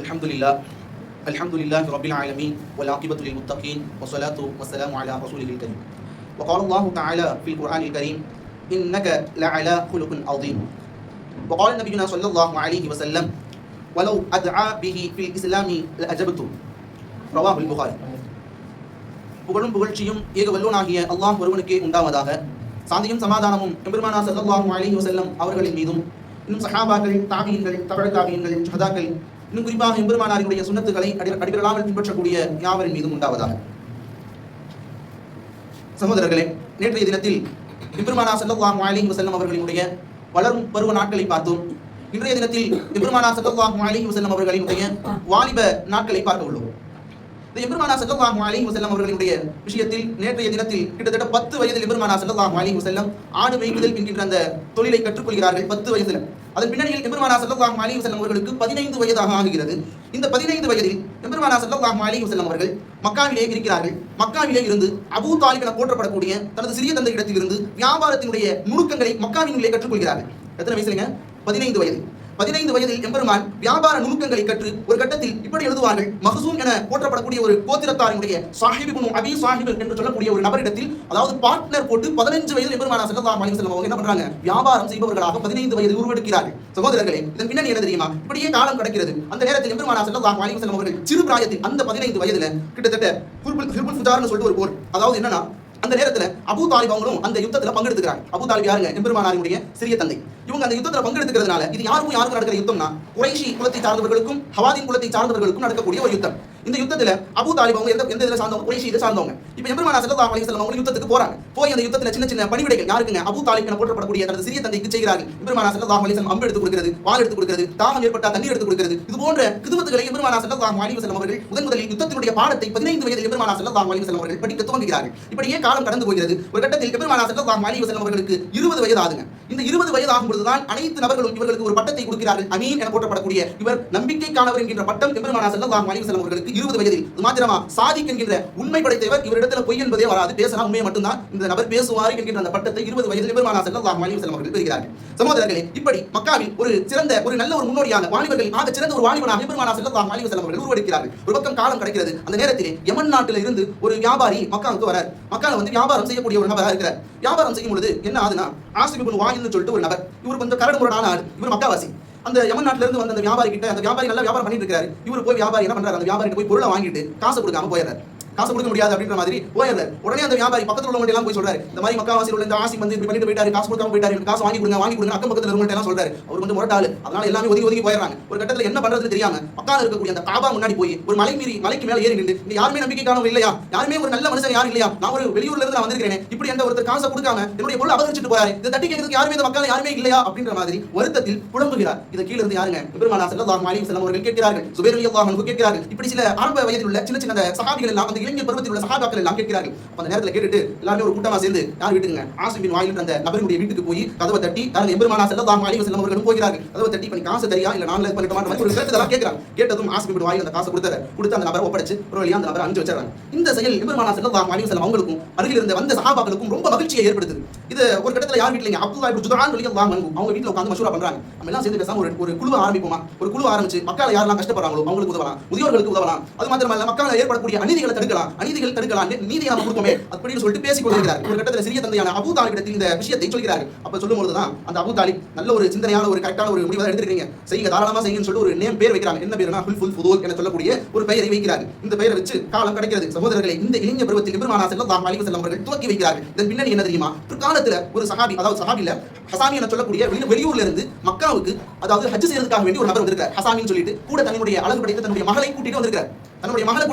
الحمد لله الحمد لله رب العالمين والعاقبة للمتقين والصلاة والسلام على رسوله الكريم. وقال الله تعالى في القرآن الكريم إنك لعلى خلق عظيم. وقال نبينا صلى الله عليه وسلم ولو أدعى به في الإسلام لأجبته. رواه البخاري. புகழும் புகழ்ச்சியும் ஏக வல்லோனாகிய அல்லாஹ் ஒருவனுக்கே உண்டாவதாக. சாந்தியும் சமாதானமும் எம்பெருமானார் ஸல்லல்லாஹு அலைஹி வஸல்லம் அவர்களின் மீதும் இன்னும் சஹாபாக்கள், தாபியீன்கள், தபஅ தாபியீன்கள், ஷஹதாக்கள், இன்னும் குறிப்பாக எம்பெருமானாரினுடைய சுன்னத்துகளை அடிபடாமல் பின்பற்றக்கூடிய யாவரின் மீதும் உண்டாவதாக. சகோதரர்களே, நேற்றைய தினத்தில் எம்பெருமானார் ஸல்லல்லாஹு அலைஹி வஸல்லம் அவர்களினுடைய வளரும் பருவ நாட்களை பார்த்தோம். இன்றைய தினத்தில் எம்பெருமானார் ஸல்லல்லாஹு அலைஹி வஸல்லம் அவர்களினுடைய வாலிப நாட்களை பார்க்க உள்ளோம். இந்த எம்பெருமானார் ஸல்லல்லாஹு அலைஹி வஸல்லம் அவர்களுடைய விஷயத்தில் நேற்றைய தினத்தில் கிட்டத்தட்ட 10 வயதில் எம்பெருமானார் ஸல்லல்லாஹு அலைஹி வஸல்லம் ஆடு மேய்க்குதல் என்கின்ற அந்த தொழிலை கற்றுக்கொள்கிறார்கள் 10 வயதில். அதன் பின்னணியில் எம்பெருமானார் ஸல்லல்லாஹு அலைஹி வஸல்லம் அவர்களுக்கு 15 வயதாக ஆகிறது. இந்த 15 வயதில் எம்பெருமானார் ஸல்லல்லாஹு அலைஹி வஸல்லம் அவர்கள் மக்காவிலே இருக்கிறார்கள். மக்காவிலே இருந்து அபூ தாலிப் என போற்றப்படக்கூடிய தனது சிறிய தந்தை இடத்திலிருந்து வியாபாரத்தினுடைய நுணுக்கங்களை மக்காவினுள்ளே கற்றுக்கொள்கிறார்கள். எத்தனை வயசுலங்க? 15 வயது. 15 வயதில் எம்பெருமான் வியாபார நுணுக்கங்களை கற்று ஒரு கட்டத்தில் இப்படி எழுதுவார்கள். மஹ்சூம் என போற்றப்படக்கூடிய ஒரு கோத்திரத்தாரினுடைய சாஹிப் இப்னு அபி சாஹிப் என்று சொல்லக்கூடிய ஒரு நபரிடத்தில், அதாவது பார்ட்னர் போட்டு 15 வயதில் எம்பெருமானார் ஸல்லல்லாஹு அலைஹி வஸல்லம் அவங்க என்ன பண்றாங்க? வியாபாரம் செய்பவர்களாக 15 வயதில் உருவெடுக்கிறார்கள். சகோதரர்களே, இதன் பின்னணி என்ன தெரியுமா? இப்படியே காலம் கடக்கிறது. அந்த நேரத்தில் எம்பெருமானார் ஸல்லல்லாஹு அலைஹி வஸல்லம் அவர்கள் சிறு பிராயத்தில் அந்த 15 வயதுல கிட்டத்தட்ட ஹிர்புல் ஃபுஜார்னு சொல்லிட்டு ஒரு போர், அதாவது என்னன்னா அந்த நேரத்துல அபூ தாலிப் அவங்களும் அந்த யுத்தத்துல பங்கெடுத்துக்கிறாங்க. அபூ தாலிப் யாருங்க? எம்பெருமானாரினுடைய சிறிய தந்தை. இவங்க அந்த யுத்தத்துல பங்கெடுத்துக்கிறதுனால இது யாருக்கும் நடக்கிற யுத்தம்னா குறைஷி குலத்தை சார்ந்தவர்களுக்கும் ஹவாதின் குலத்தை சார்ந்தவர்களுக்கும் நடக்கக்கூடிய ஒரு யுத்தம். இந்த யுத்தத்துல அபூ தாலிப் அவங்க எந்த இதுல சார்ந்தவங்க? குறைஷி இதை சார்ந்தவங்க. இப்போ எம்பெருமானார் ஸல்லல்லாஹு அலைஹி வஸல்லம் அவங்க யுத்தத்துக்கு போறாங்க. போய் அந்த யுத்தத்துல சின்ன சின்ன பணிவிடைகள் யாருக்குங்க? அபூ தாலிப் என போற்றப்படக்கூடிய தனது சிறிய தந்தைக்கு செய்கிறார்கள். எம்பெருமானார் ஸல்லல்லாஹு அலைஹி வஸல்லம் அம்பு எடுத்து கொடுக்கிறது, வாள் எடுத்து கொடுக்கிறது, தாகம் ஏற்பட்டா தண்ணீர் எடுத்து கொடுக்கிறது, இது போன்ற கிதுமத்துகளை எம்பெருமானார் ஸல்லல்லாஹு அலைஹி வஸல்லம் அவர்கள் முதலில் யுத்தத்தினுடைய பாடத்தை 15 வயதில் எம்பெருமானார் ஸல்லல்லாஹு அலைஹி வஸல்லம் அவர்கள் படிக்க துவங்குகிறார்கள். இப்படியே காலம் கடந்து போகிறது. ஒரு கட்டத்தில் எம்பெருமானார் ஸல்லல்லாஹு அலைஹி வஸல்லம் அவர்களுக்கு 20 வயது ஆகுங்க. இந்த 20 வயது ஆகும் பொழுதுதான் அனைத்து நபர்களும் இவர்களுக்கு ஒரு பட்டத்தை கொடுக்கிறார்கள். அமீன் என போற்றப்படக்கூடிய இவர் நம்பிக்கைக்கானவர் என்கின்ற பட்டம் எம்பெருமானார் ஸல்லல்லாஹு அலைஹி வஸல்லம் அவர்களுக்கு 20 வயதில். இது மாத்திரமா, சாதிக் என்கின்ற உண்மை படைத்தவர், இவரிடத்துல பொய் என்பதே வராது, பேசினா உண்மையை மட்டும்தான் இந்த நபர் பேசுவார் என்கின்ற அந்த பட்டத்தை 20 வயதில் எம்பெருமானார் ஸல்லல்லாஹு அலைஹி வஸல்லம் அவர்கள் பெறுகிறார்கள். சகோதரர்களே, இப்படி மக்காவில் ஒரு சிறந்த ஒரு நல்ல ஒரு முன்னோடியான வாலிபர்கள் ஆக சிறந்த ஒரு வாலிபனாக எம்பெருமானார் ஸல்லல்லாஹு அலைஹி வஸல்லம் அவர்கள் உருவெடுக்கிறார்கள். ஒரு பக்கம் காலம் கடக்கிறது. அந்த நேரத்திலே யமன் நாட்டில இருந்து ஒரு வியாபாரி மக்காவுக்கு வரார். மக்கால வந்து வியாபாரம் செய்யக்கூடிய ஒரு நபரா இருக்கிறார். வியாபாரம் செய்யும் பொழுது என்ன ஆகுதுன்னா, ஆசிப் இப்னு வாயில்னு சொல்லிட்டு ஒரு நபர், இவர் கொஞ்சம் கரடு முரடான ஆள். இவர் மக்காவாசி. அந்த யமன் நாட்டில இருந்து வந்த அந்த வியாபாரி கிட்ட, அந்த வியாபாரி நல்லா வியாபாரம் பண்ணிட்டு இருக்காரு. இவர் போய் வியாபாரி என்ன பண்றாரு? அந்த வியாபாரி போய் பொருளை வாங்கிட்டு காசு கொடுக்காம போயிடுறாரு. காசு கொடுக்க முடியாது அப்படின்ற மாதிரி போயிடுறாரு. உடனே அந்த வியாபாரி பக்கத்துல உள்ளவங்க எல்லாம் போய் சொல்றாரு, இந்த மாதிரி மக்காவாசியில் உள்ள இந்த ஆசி வந்து இப்படி பண்ணிட்டு போயிட்டாரு, காசு கொடுக்காம போயிட்டாரு, காசு வாங்கி கொடுங்க அக்கம் பக்கத்துல இருக்கவங்க எல்லாம் சொல்றாரு. அவர் கொஞ்சம் முரட்டாளு, அதனால எல்லாமே ஒதுங்கி போயிடுறாங்க. ஒரு கட்டத்துல என்ன பண்றதுன்னு தெரியாம மக்கால இருக்கக்கூடிய அந்த காபா முன்னாடி போய் ஒரு மலைக்கு மேல ஏறி நின்று, இங்க யாருமே நம்பிக்கைக்கானவங்க இல்லையா? யாருமே ஒரு நல்ல மனுஷன் யாரும் இல்லையா? நான் ஒரு வெளியூர்ல இருந்து நான் வந்திருக்கேன், இப்படி அந்த ஒருத்தர் காசை கொடுக்காம என்னுடைய பொருள் அபகரிச்சுட்டு போறாரு, இதை தட்டி கேட்கறதுக்கு யாருமே இந்த மக்கள் யாருமே இல்லையா அப்படின்ற மாதிரி வருத்தத்தில் புலம்புகிறார். இதை கீழ இருந்து யாருங்க? எம்பெருமானார் ஸல்லல்லாஹு அலைஹி வஸல்லம் அவர்கள் கேட்கிறார்கள். சுபைர் ரலியல்லாஹு அன்ஹு கேட்கிறார்கள். இப்படி சில ஆரம்ப வயதில் உள்ள சின்ன சின்ன சஹாபிகள் எல்லாம், அந்த இளைஞர் பருவத்தில் உள்ள சஹாபாக்கள் எல்லாம் கேட்கிறார்கள். அந்த நேரத்துல கேட்டுட்டு எல்லாரும் ஒரு கூட்டமா சேர்ந்து யார் வீட்டுங்க? ஆசிப் பின் வாயில் அந்த நபருடைய வீட்டுக்கு போய் கதவை தட்டி, யாருங்க? எம்பெருமானார் ஸல்லல்லாஹு அலைஹி வஸல்லம் அவர்களும் போகிறார்கள். கதவை தட்டி, பண்ணி காசு தரியா இல்ல நான்ல பண்ணிட்ட மாதிரி ஒரு விஷயத்தெல்லாம் கேட்கிறாங்க. கேட்டதும் ஆசிப் பின் வாயில் அந்த காசை கொடுத்து அந்த நபரை ஒப்படைச்சு ஒரு வழியா அந்த நபரை அனுப்பிச்சு வச்சாங்க. இந்த செயல் எம்பெருமானார் ஸல்லல்லாஹு அலைஹி வஸல்லம் அவங்களுக்கும் அருகில் இருந்த வந்த சஹாபாக்களுக்கும் ரொம்ப மகிழ்ச்சியை ஏற்படுத்துது. இது ஒரு கட்டத்துல யார் வீட்லங்க? அப்துல்லாஹ் இப்னு ஜுத்ஆன் ரலியல்லாஹு அன்ஹு அவங்க வீட்ல உட்கார்ந்து மஷூரா பண்றாங்க. நம்ம எல்லாம் சேர்ந்து பேசாம ஒரு குழு ஆரம்பிப்போமா? ஒரு குழு ஆரம்பிச்சு மக்களை யாரெல்லாம் கஷ்டப்படுறாங்களோ அவங்களுக்கு உதவலாம், முதியோர்களுக்கு உதவலாம், அது மாத்திரமல்ல மக்களை ஏற்படக்கூடிய அநீதிகளை தடுக்கலாம், நீதியை நம்ம கொடுப்போமே அப்படின்னு சொல்லிட்டு பேசிக் கொள்கிறார். ஒரு கட்டத்துல சிறிய தந்தையான அபூ தாலிப் இடத்தில் இந்த விஷயத்தை சொல்கிறார்கள். அப்ப சொல்லும் பொழுதுதான் அந்த அபூ தாலிப் நல்ல ஒரு சிந்தனையான ஒரு கரெக்டான ஒரு முடிவை எடுத்துருக்கீங்க, செய்யுங்க, தாராளமா செய்யுங்கன்னு சொல்லிட்டு ஒரு நேம் பேர் வைக்கிறாங்க. என்ன பேருனா ஹுல்ஃபுல் ஃபுதூல் என சொல்லக்கூடிய ஒரு பெயரை வைக்கிறார்கள். இந்த பெயரை வச்சு காலம் கிடைக்கிறது. சகோதரர்களை, இந்த இளைஞர் பருவத்தில் எம்பெருமானார் ஸல்லல்லாஹு அலைஹி வஸல்லம் அவர்கள் துவக்கி வைக்கிறார்கள். இதன் பின்னணி என்ன தெரியுமா? பிற்காலத்துல ஒரு சஹாபி, அதாவது சஹாபில ஹசாமி என சொல்லக்கூடிய வெளியூர்ல இருந்து மக்காவுக்கு, அதாவது ஹஜ் செய்யறதுக்காக வேண்டி ஒரு நபர் வந்திருக்கார். ஹசாமின்னு சொல்லிட்டு கூட தன்னுடைய அழகு படைத்த தன்னுடைய மகளை கூட்டிட்டு வந்திருக்காரு.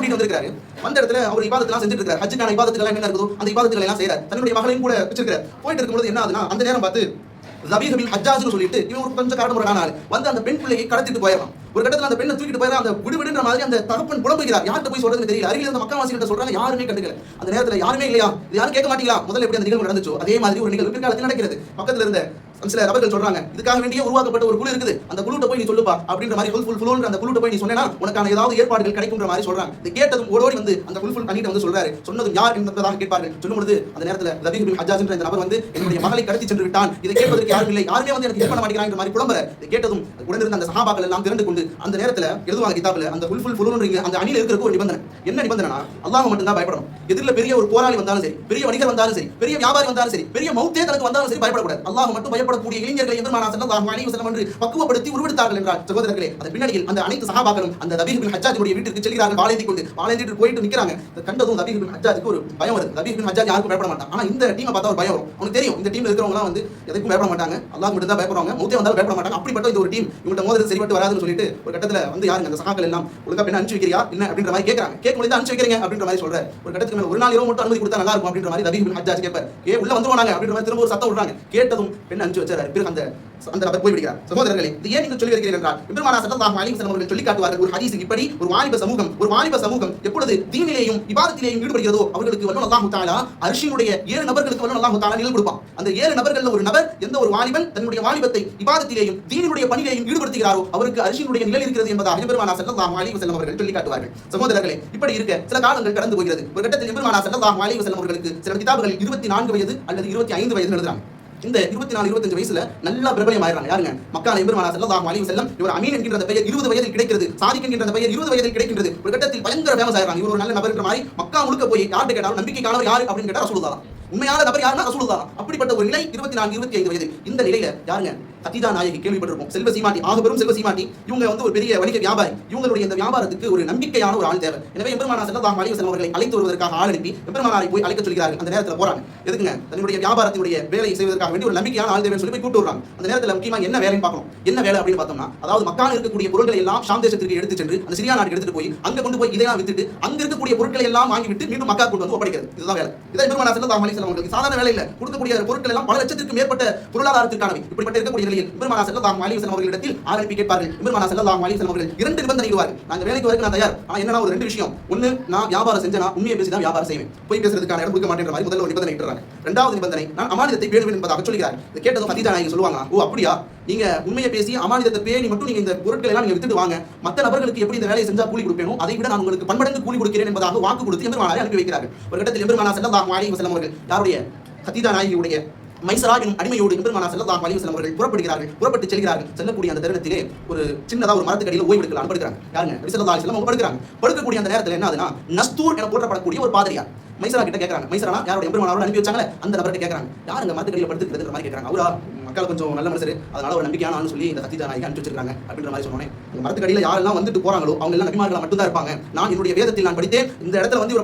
வந்த இடத்துல அவர் இபாதத்தெல்லாம் செஞ்சுட்டு இருக்காரு. ஹஜ்ஜுக்கான இபாதத்துகள் என்ன இருக்குதோ அந்த இபாதத்துகளை எல்லாம் செய்யறாரு. தன்னுடைய மகளையும் கூட வச்சிருக்காரு. போயிட்டு இருக்கும்போது என்ன ஆகுதுன்னா, அந்த நேரம் பார்த்து ரபீஹ் பின் ஹஜ்ஜாஜ்னு சொல்லிட்டு இவன் ஒரு கொஞ்சம் கரடு முரடான ஆள் வந்து அந்த பெண் பிள்ளையை கடத்திட்டு போயிடறான். ஒரு கட்டத்துல அந்த பெண்ணை தூக்கிட்டு போயிடறான். அந்த விடுவிடுன்ற மாதிரி அந்த தகப்பன் புலம்புகிறார். யார்கிட்ட போய் சொல்றதுன்னு தெரியல. அருகில் இருந்த மக்கள்வாசிகிட்ட சொல்றாங்க, யாருமே கண்டுக்கல. அந்த நேரத்துல யாருமே இல்லையா, இது யாரும் கேட்க மாட்டீங்களா? முதல்ல எப்படி அந்த நிகழ்வு நடந்துச்சோ அதே மாதிரி ஒரு நிகழ்வு பிற்காலத்தில் நடக்கிறது. பக்கத்துல இருந்த சில நபர்கள் சொல்றாங்க, இதுக்காக வேண்டிய உருவாக்கப்பட்ட ஒரு குழு இருக்குது, அந்த குழுட்ட போய் நீ சொல்லுப்பா அப்படின்ற மாதிரி ஃபுல் அந்த குழுட்ட போய் நீ சொன்னா உனக்கான ஏதாவது ஏற்பாடுகள் கிடைக்கும்ன்ற மாதிரி சொல்றாங்க. இதை கேட்டதும் ஓடோடி வந்து அந்த ஃபுல் பண்ணிட்டு வந்து சொல்றாரு. சொன்னதும் யார் என்பதாக கேட்பார்கள். சொல்லும்போது அந்த நேரத்தில் ரபீஹ் பின் ஹஜ்ஜாஜ் என்ற இந்த நபர் வந்து என்னுடைய மகளை கடத்தி சென்று விட்டான், இதை கேட்பதற்கு யாரும் இல்லை, யாருமே வந்து எனக்கு ஹெல்ப் பண்ண மாட்டேங்கிறாங்க மாதிரி புலம்புற. இதை கேட்டதும் உடனிருந்த அந்த சஹாபாக்கள் எல்லாம் திரண்டு கொண்டு அந்த நேரத்தில் எழுதுவாங்க கிதாபில், அந்த ஃபுல் அந்த அணியில் இருக்கிற ஒரு நிபந்தனை. என்ன நிபந்தனை? அல்லாஹ் மட்டும் தான் பயப்படணும். எதிரில் பெரிய ஒரு போராளி வந்தாலும் சரி, பெரிய வணிகர் வந்தாலும் சரி, பெரிய வியாபாரி வந்தாலும் சரி, பெரிய மௌத்தே தனக்கு வந்தாலும் சரி பயப்படக்கூடாது. அல்லாஹ் மட்டும் பயப்படக்கூடிய இளைஞர்களை எம்பெருமானார் ஸல்லல்லாஹு அலைஹி வஸல்லம் என்று பக்குவப்படுத்தி உருவெடுத்தார்கள் என்றால் சகோதரர்களே, அதன் பின்னணியில் அந்த அனைத்து சஹாபாக்களும் அந்த ரபீஹ் பின் ஹஜ்ஜாஜுடைய வீட்டிற்கு செல்கிறார்கள். வாளேந்திட்டு போயிட்டு நிற்கிறாங்க. கண்டதும் ரபீஹ் பின் ஹஜ்ஜாஜுக்கு ஒரு பயம் வருது. ரபீஹ் பின் ஹஜ்ஜாஜ் யாருக்கும் பயப்பட மாட்டான். ஆனா இந்த டீமை பார்த்தா ஒரு பயம் வரும். அவனுக்கு தெரியும் இந்த டீம்ல இருக்கிறவங்க வந்து எதுக்கும் பயப்பட மாட்டாங்க, அல்லாஹ் மட்டும் தான் பயப்படுவாங்க, மௌத்தே வந்தாலும் பயப்பட மாட்டாங்க. அப்படிப்பட்ட இந்த ஒரு டீம் இவங்க மோதிரம் சரிபட்டு வராதுன்னு சொல்லிட்டு ஒரு கட்டத்துல வந்து யாருங்க அந்த சஹாக்கள் எல்லாம் ஒழுங்கா பெண்ணை அனுப்பிச்சு வைக்கிறியா என்ன அப்படின்ற மாதிரி கேட்கறாங்க. கேட்கும்போது அனுப்பிச்சு வைக்கிறீங்க அப்படின்ற மாதிரி சொல்றாரு. ஒரு கட்டத்துக்கு மேல ஒரு நாள் இரவு மட்டும் அனுமதி கொடுத்தா நல்லா இருக்கும் அப்படின்ற மாதிரி ரபீஹ் பின் ஹஜ்ஜாஜ் கேட்பார். உள்ள வந்துருவாங்க அப்படின்ற மாதிரி திரும்ப ஒரு சத்தம் விடுறாங்க. கேட்டதும் பெண்ணை அனுப்பிச்சு வச்சாரு. பிறகு அந்த நபர் போய் விடுகிறார். சகோதரர்களே, இது ஏன் நீங்கள் சொல்லி வருகிறீர்கள் என்றால் பெருமானார் ஸல்லல்லாஹு அலைஹி வஸல்லம் அவர்கள் சொல்லி காட்டுவார்கள் ஒரு ஹதீஸ். இப்படி ஒரு வாலிப சமூகம் எப்பொழுது தீனிலேயும் இபாதத்திலேயும் ஈடுபடுகிறதோ அவர்களுக்கு வல்லோன் அல்லாஹ் தஆலா அர்ஷினுடைய 7 நபர்களுக்கு வல்லோன் அல்லாஹ் தஆலா நிழல் கொடுப்பான். அந்த 7 நபர்கள்ல ஒரு நபர், எந்த ஒரு வாலிபன் தன்னுடைய வாலிபத்தை இபாதத்திலேயும் தீனினுடைய பணியிலேயும் ஈடுபடுத்துகிறாரோ அவருக்கு அர்ஷினுடைய நிழல் இருக்கிறது என்பதாக பெருமானார் ஸல்லல்லாஹு அலைஹி வஸல்லம் அவர்கள் சொல்லி காட்டுவார்கள். சகோதரர்களே, இப்படி இருக்க சில காலங்கள் கடந்து போகிறது. ஒரு கட்டத்தில் பெருமானார் ஸல்லல்லாஹு அலைஹி வஸல்லம் அவர்களுக்கு சில கிதாபுகள் 24 வயது அல்லது 25 வயது எழுதுறாங்க. இந்த 24-25 வயசுல நல்லா பிரபலம் ஆயிடுறாங்க. யாருங்க? மக்கால பெருமானார் ஸல்லல்லாஹு அலைஹி வஸல்லம் இவர் அமீன் என்கிற அந்த பெயர் 20 வயதில் கிடைக்கிறது, சாதிக் என்கிற அந்த பெயர் 20 வயதில் கிடைக்கிறது. ஒரு கட்டத்தில் பயங்கர ஃபேமஸ் ஆயிடுறாங்க. இவர் ஒரு நல்ல நபர்ன்ற மாதிரி மக்கா முழுக்க போய் யார்கிட்ட கேட்டாலும் நம்பிக்கையானவர் யாரு அப்படின்னு கேட்டா ரசூலுல்லாஹ். உண்மையான நபர் யாருன்னா ரசூலுல்லாஹ். அப்படிப்பட்ட ஒரு நிலை 24-25 வயது. இந்த நிலையில யாருங்க? கதீஜா நாயகி கேள்விப்பட்டிருப்போம். செல்வ சீமாட்டி, ஆகப்பெரும் செல்வ சீமாட்டி. இவங்க வந்து ஒரு பெரிய வணிக வியாபாரி. இவங்களுடைய இந்த வியாபாரத்துக்கு ஒரு நம்பிக்கையான ஒரு ஆள் தேவை. எனவே எம்பெருமானார் ஸல்லல்லாஹு அலைஹி வஸல்லம் அவர்களை அழைத்து வருவதற்காக ஆள் அனுப்பி எம்பெருமானாரை போய் அழைக்க சொல்கிறார்கள். அந்த நேரத்தில் போறாங்க. எதுக்குங்க? தன்னுடைய வியாபாரத்தினுடைய வேலையை செய்வதற்காக வேண்டி ஒரு நம்பிக்கையான ஆள் தேவைன்னு சொல்லி போய் கூப்பிட்டு வர்றாங்க. அந்த நேரத்தில் முக்கியமா என்ன வேலைன்னு பார்க்கணும். என்ன வேலை அப்படின்னு பார்த்தோம்னா, அதாவது மக்கால இருக்கக்கூடிய பொருட்களை எல்லாம் ஷாம் தேசத்திற்கு எடுத்து சென்று அந்த சிரியா நாட்டுக்கு எடுத்துட்டு போய் அங்க கொண்டு போய் இதையெல்லாம் வித்துட்டு அங்க இருக்கக்கூடிய பொருட்களை எல்லாம் வாங்கி விட்டு மீண்டும் மக்கா கொண்டு வந்து ஒப்படைக்கிறது. இதுதான் வேலை. இதை எம்பெருமானார் ஸல்லல்லாஹு அலைஹி வஸல்லம் அவர்களுக்கு சாதாரண வேலை இல்ல. கொடுக்கக்கூடிய பொருட்கள் எல்லாம் பல லட்சத்திற்கு மேற்பட்ட பொருளாதாரத்திற்கானவை. இப்படிப்பட்ட இருக்கக்கூடிய நிலையில் எம்பெருமானார் ஸல்லல்லாஹு அலைஹி வஸல்லம் அவர்களிடத்தில் ஆரம்பி கேட்பார்கள். எம்பெருமானார் ஸல்லல்லாஹு அலைஹி வஸல்லம் அவர்கள் 2 நிபந்தனை இடுவார்கள். நான் வேலைக்கு வரக்கு நான் தயார். ஆனா என்னன்னா ஒரு 2 விஷயம். ஒன்னு, நான் வியாபாரம் செஞ்சேனா உண்மையை பேசி தான் வியாபாரம் செய்வேன், போய் பேசுறதுக்கான இடம் கொடுக்க மாட்டேன்ற மாதிரி முதல்ல ஒரு நிபந்தனை இட்டுறாங்க. இரண்டாவது நிபந்தனை, நான் அமானிதத்தை பேணுவேன் என்பதாக சொல்கிறார். இதை கேட்டதும் கதீஜா நாயகி சொல்லுவாங்க, ஓ அப்படியா, நீங்க உண்மையை பேசி அமானிதத்தை பேணி மட்டும் நீங்க இந்த பொருட்களை எல்லாம் நீங்க வித்துட்டு வாங்க, மற்ற நபர்களுக்கு எப்படி இந்த வேலையை செஞ்சா கூலி கொடுப்பேனோ அதை விட நான் உங்களுக்கு பன்மடங்கு கூலி கொடுக்கிறேன் என்பதாக வாக்கு கொடுத்து எம்பெருமானாரை அனுப்பி வைக்கிறார்கள். ஒரு கட்டத்தில் எம்பெருமானார் ஸல்லல்லாஹு அலைஹி வஸல்லம் அவர்கள் யாருடைய? கதீஜா நாயகியுடைய மைசரா எனும் அடிமையோடு எம்பெருமானார் ஸல்லல்லாஹு அலைஹி வஸல்லம் அவர்கள் புறப்பட்டு செல்கிறார்கள். செல்லக்கூடிய அந்த தருணத்திலே ஒரு சின்னதா ஒரு மரத்துக்கு அடியில் ஓய்வு எடுக்கலாம் படுக்கிறாங்க. யாருங்க? நபி ஸல்லல்லாஹு அலைஹி வஸல்லம் படுக்கிறாங்க. படுக்கக்கூடிய அந்த நேரத்தில் என்ன ஆகுதுன்னா, நஸ்தூர் என போற்றப்படக்கூடிய ஒரு பாதிரியார் மைசரா கிட்ட கேட்கறாங்க. மைசரானா யாரோட? எம்பெருமானாரோட அனுப்பி வச்சாங்களே அந்த நபர்கிட்ட கேட்கறாங்க, யாருங்க மரத்துக்கு அடியில் படுத்துக்கிறதுன்ற மாதிரி கேட்கறாங்க. அவரா மக்கள் கொஞ்சம் நல்ல மனுஷர், அதனால ஒரு நம்பிக்கையான ஆள்னு சொல்லி இந்த கதீஜா நாயகி அனுப்பிச்சு வச்சிருக்காங்க அப்படின்ற மாதிரி சொன்னோன்னே, அந்த மரத்துக்கு அடியில் யாரெல்லாம் வந்துட்டு போறாங்களோ அவங்க எல்லாம் நபிமார்களா மட்டும் தான் இருப்பாங்க. நான் என்னுடைய வேதத்தில் நான் படித்தேன், இந்த இடத்துல வந்து ஒரு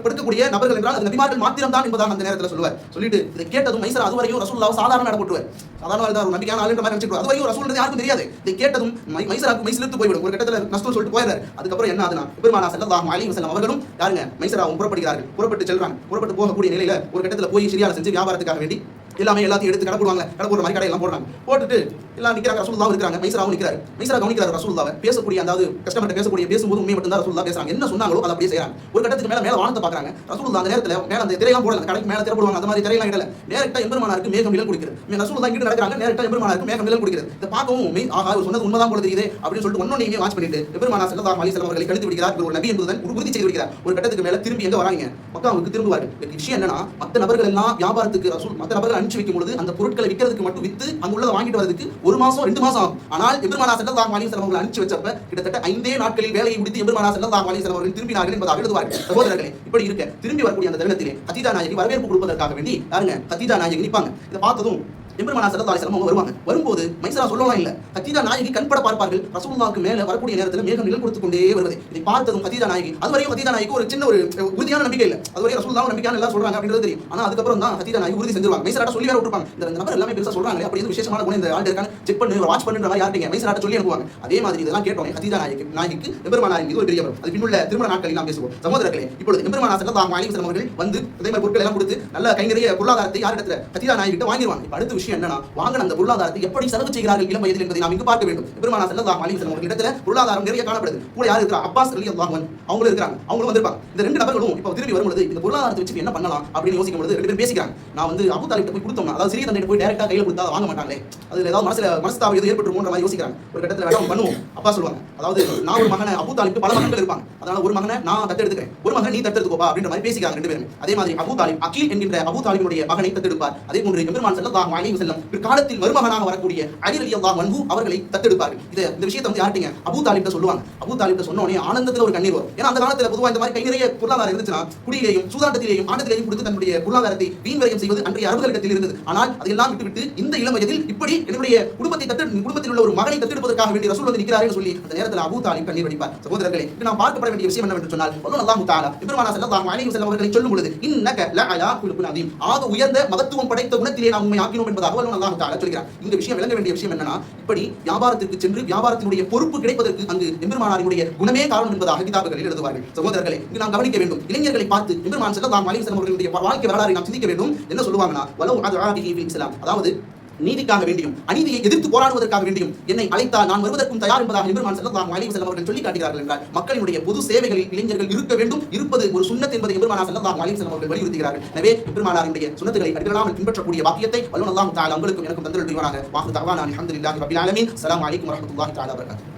படுக்கக்கூடிய நபர்கள் என்றால் அது நபிமார்கள் மாத்திரம் தான் என்பதாக அந்த நேரத்தில் சொல்லுவார். சொல்லிட்டு இதை கேட்டதும் மைசரா அதுவரையும் ரசூலுல்லாஹ் சாதாரண நடப்பட்டுவார், சாதாரண ஒரு நம்பிக்கையான ஆளுன்ற மாதிரி நினைச்சிட்டு அதுவரையும் ரசூலுல்லாஹ் யாருக்கும் தெரியாது. இதை கேட்டதும் மைசராக்கு மைசிலிருந்து போய்விடும். ஒரு கட்டத்தில் நஸ்தூர் சொல்லிட்டு போயிடுறாரு. அதுக்கப்புறம் என்ன ஆகுதுன்னா, பெருமானார் ஸல்லல்லாஹு அலைஹி வஸல்லம் அவர்களும் யாருங்க? மைசராவும் புறப்படுகிறார்கள். புறப்பட்டு செல்றாங்க. புறப்பட்டு போகக்கூடிய நிலையில ஒரு கட்டத்தில் போய் சிரியால செஞ்சு வியாபாரத்துக்காக வேண்டி எல்லாத்தையும் எடுத்து கடை போடுவாங்க. கடை போடுற மாதிரி கடையெல்லாம் போடுறாங்க. போட்டுட்டு எல்லாம் நிற்கிறாங்க. ரசூலுல்லாஹ் இருக்கிறாங்க. மைசராவும் நிற்கிறாரு. மைசரா கவனிக்கிறார் ரசூலுல்லாஹ் பேசக்கூடிய, அதாவது கஸ்டமர்ட்ட பேசும்போது உண்மையை மட்டும் தான் ரசூலுல்லாஹ் பேசுறாங்க. என்ன சொன்னாங்களோ அதை அப்படியே செய்றாங்க. ஒரு கட்டத்துக்கு மேல வானத்தை பார்க்கறாங்க. ரசூலுல்லாஹ் அந்த நேரத்தில் மேல அந்த திரையெல்லாம் போடல, கடைக்கு மேல திரை போடுவாங்க, அந்த மாதிரி திரையெல்லாம் இடல. டைரக்டா எம்பெருமானாருக்கு மேகம் நிழல் கொடுக்கிறது. ரசூலுல்லாஹ் இங்கிட்டு நடக்கிறாங்க, டைரக்டா எம்பெருமானாருக்கு மேகம் நிழல் கொடுக்கிறது. இதை பார்க்கவும் ஆஹா இவர் சொன்னது உண்மைதான் போல தெரியுது அப்படின்னு சொல்லிட்டு ஒன்னொன்னையுமே வாட்ச் பண்ணிட்டு எம்பெருமானார் ஸல்லல்லாஹு அலைஹி வஸல்லம் அவர்களை கழுத்து விடுகிறார். ஒரு நபி என்பதுதான் உறுதி செய்து விடுகிறார். ஒரு கட்டத்துக்கு மேல திரும்பி எங்க வராங்க? மக்காவுக்கு திரும்புவார்கள். விஷயம் என்னன்னா, மற்ற நபர்கள் எல்லாம் வியாபாரத்துக்கு மற்ற நபர்கள் அனுப்பிச்சு வைக்கும் பொழுது அந்த பொருட்களை விற்கிறதுக்கு மட்டும் வித்து அங்க உள்ளதை வாங்கிட்டு வரதுக்கு 1 மாசம் 2 மாசம் ஆகும். ஆனால் எம்பெருமானார் ஸல்லல்லாஹு அலைஹி வஸல்லம் அவர்கள் அனுப்பிச்சு வச்சப்ப கிட்டத்தட்ட 5 நாட்களில் வேலையை முடித்து எம்பெருமானார் ஸல்லல்லாஹு அலைஹி வஸல்லம் அவர்கள் திரும்பினார்கள் என்பதாக எழுதுவார்கள். சகோதரர்களே, இப்படி இருக்க திரும்பி வரக்கூடிய அந்த தருணத்திலே கதீஜா நாயகி வரவேற்பு கொடுப்பதற்காக வேண்டி யாருங்க? கதீஜா நாயகி நிற்பாங்க. இதை பார்த்ததும் எம்பெருமானார் ஸல்லல்லாஹு அலைஹி வஸல்லம் வருவாங்க. வரும்போது மைசரா சொல்லலாம் இல்ல, கதீஜா நாயகி கண்பட பார்ப்பார்கள். ரசூலுல்லாஹ்வுக்கு மேல வரக்கூடிய நேரத்தில் மேகம் நிழல் கொடுத்து கொண்டே வருது. இதை பார்த்ததும் கதீஜா நாயகி, அதுவரையும் கதீஜா நாயகிக்கு ஒரு சின்ன ஒரு உறுதியான நம்பிக்கை இல்ல. அதுவரை ரசூலுல்லாஹ் நம்பிக்கையான எல்லாம் சொல்றாங்க அப்படின்றது தெரியும். ஆனா அதுக்கப்புறம் தான் கதீஜா நாயகி உறுதி செஞ்சிருவாங்க. மைசராட்ட சொல்லி வேற விட்டுருப்பாங்க, இந்த நபர் எல்லாமே பெருசா சொல்றாங்களே, அப்படி விசேஷமான குணம் இந்த ஆள் இருக்காங்க, செக் பண்ணு வாட்ச் பண்ணுன்ற மாதிரி யார்ட்டீங்க மைசராட்ட சொல்லி அனுப்புவாங்க. அதே மாதிரி இதெல்லாம் கேட்டோம் கதீஜா நாயகிக்கு எம்பெருமானாரின் மீது ஒரு பெரிய வரும். அது பின்னுள்ள திருமண நாட்களில் நாம் பேசுவோம். சகோதரர்களே, இப்பொழுது எம்பெருமானார் ஸல்லல்லாஹு அலைஹி வஸல்லம் அவர்கள் வந்து அதே மாதிரி பொருட்கள் எல்லாம் கொடுத்து நல்ல கை நிறைய பொருளாதாரத்தை யாரிடத்துல? கதீஜா நாயகி கிட்ட வாங்கிடுவாங்க. இப்ப அடுத்த விஷயம் விஷயம் என்னன்னா, வாங்கின அந்த பொருளாதாரத்தை எப்படி செலவு செய்கிறார்கள் இளம் வயதில் என்பதை நாம் இங்கு பார்க்க வேண்டும். பெருமானார் ஸல்லல்லாஹு அலைஹி வஸல்லம் அவர்கள் இடத்துல பொருளாதாரம் நிறைய காணப்படுது. கூட யார் இருக்கிறா? அப்பாஸ் ரலியல்லாஹு அன்ஹு அவங்களும் இருக்காங்க. அவங்களும் வந்திருப்பாங்க. இந்த ரெண்டு நபர்களும் இப்போ திரும்பி வரும்பொழுது இந்த பொருளாதாரத்தை வச்சு என்ன பண்ணலாம் அப்படின்னு யோசிக்கும் பொழுது ரெண்டு பேரும் பேசிக்கிறாங்க. நான் வந்து அபூ தாலிப்ட்ட போய் கொடுத்தோம்னா, அதாவது சிறிய தந்தையிட்ட போய் டைரக்டா கையில கொடுத்தா வாங்க மாட்டாங்களே, அதுல ஏதாவது மனஸ்தாபம் எது ஏற்பட்டுருமோன்ற மாதிரி யோசிக்கிறாங்க. ஒரு கட்டத்துல வேணா பண்ணுவோம். அப்பா சொல்லுவாங்க, அதாவது நான் ஒரு மகனை, அபூ தாலிப்க்கு பல மகன்கள் இருப்பாங்க, அதனால ஒரு மகனை நான் தத்தெடுத்துக்கிறேன், ஒரு மகனை நீ தத்தெடுத்துக்கோப்பா அப்படின்ற மாதிரி பேசிக்கிறாங்க ரெண்டு பேரும். அதே மாதிரி அபூ தாலிப் அகீல் என்கின்ற அபூ தாலிபுடைய மகனை தத்தெடுப்பார். அதே போன்று எம்பெருமான் ஸல்லல்லாஹு அலைஹி வஸல்லம் பிற்காலத்தில் மருமகனாக வரக்கூடிய அலி ரலியல்லாஹு அன்ஹு அவர்களை தத்தெடுப்பார்கள். இந்த விஷயத்தை வந்து யார்ட்டீங்க? அபூ தாலிப்ட்ட சொல்லுவாங்க. அபூ தாலிப்ட்ட சொன்ன உடனே ஆனந்தத்துல ஒரு கண்ணீர் வரும். ஏன்னா அந்த காலத்துல பொதுவா இந்த மாதிரி கை நிறைய பொருளாதாரம் இருந்துச்சுன்னா குடியிலேயும் சூதாட்டத்திலேயும் ஆட்டத்திலேயும் கொடுத்து தன்னுடைய பொருளாதாரத்தை வீண் விரயம் செய்வது அன்றைய அரபுகளிடத்தில் இருந்தது. ஆனால் அதையெல்லாம் விட்டுவிட்டு இந்த இளம் வயதில் இப்படி என்னுடைய குடும்பத்தில் உள்ள ஒரு மகனை தத்தெடுப்பதற்காக வேண்டிய ரசூல் வந்து நிற்கிறார்கள் சொல்லி அந்த நேரத்தில் அபூ தாலிப் கண்ணீர் வடிப்பார். சகோதரர்களே, இது நாம் பார்க்கப்பட வேண்டிய விஷயம் என்னவென்று சொன்னால், அல்லாஹ் தஆலா பெருமானார் ஸல்லல்லாஹு அலைஹி வஸல்லம் அவர்களை சொல்லும் பொழுது இன்னக லஅலா குலுகுன் அதீம், ஆக உயர்ந்த மகத்துவம் படைத்த குணத்திலே நாம் உண்மை ஆக்கினோம் என்பதாக அல்லாஹ் தஆலா சொல்கிறார். இந்த விஷயம் விளங்க வேண்டிய விஷயம் என்னன்னா, இப்படி வியாபாரத்திற்கு சென்று வியாபாரத்தினுடைய பொறுப்பு கிடைப்பதற்கு அங்கு எம்பெருமானாரினுடைய குணமே காரணம் என்பதாக கிதாபுகளில் எழுதுவார்கள். சகோதரர்களே, இங்கு நாம் கவனிக்க வேண்டும். இளைஞர்களை பார்த்து எம்பெருமான் ஸல்லல்லாஹு அலைஹி வஸல்லம் அவர்களுடைய வாழ்க்கை வரலாறை நாம் சிந்திக்க வேண்டும். என்ன சொல்லுவாங்கன்னா, வலவ் அதுஆபிஹி ஃபில் இஸ்லாம், அதாவது நீதிக்காக வேண்டியும் அநீதியை எதிர்த்து போராடுவதற்காக வேண்டியும் என்னை அழைத்தால் நான் வருவதற்கும் தயார் என்பதாக எம்பெருமான் ஸல்லல்லாஹு அலைஹி வஸல்லம் அவர்கள் சொல்லி காட்டுகிறார்கள் என்றால், மக்களினுடைய பொது சேவைகளில் இளைஞர்கள் இருக்க வேண்டும், இருப்பது ஒரு சுன்னத் என்பதை எம்பெருமானார் ஸல்லல்லாஹு அலைஹி வஸல்லம் அவர்கள் வலியுறுத்துகிறார்கள். எனவே எம்பெருமானாரினுடைய சுன்னத்துகளை அடிக்கலாமல் பின்பற்றக்கூடிய பாக்கியத்தை அல்லாஹ் தஆலா உங்களுக்கும் எனக்கும் தந்தருள்வானாக. வாஹு தஅவானா அல்ஹம்துலில்லாஹி ரப்பில் ஆலமீன். அஸ்ஸலாமு அலைக்கும் வரஹ்மத்துல்லாஹி தஆலா வபரகாத்துஹு.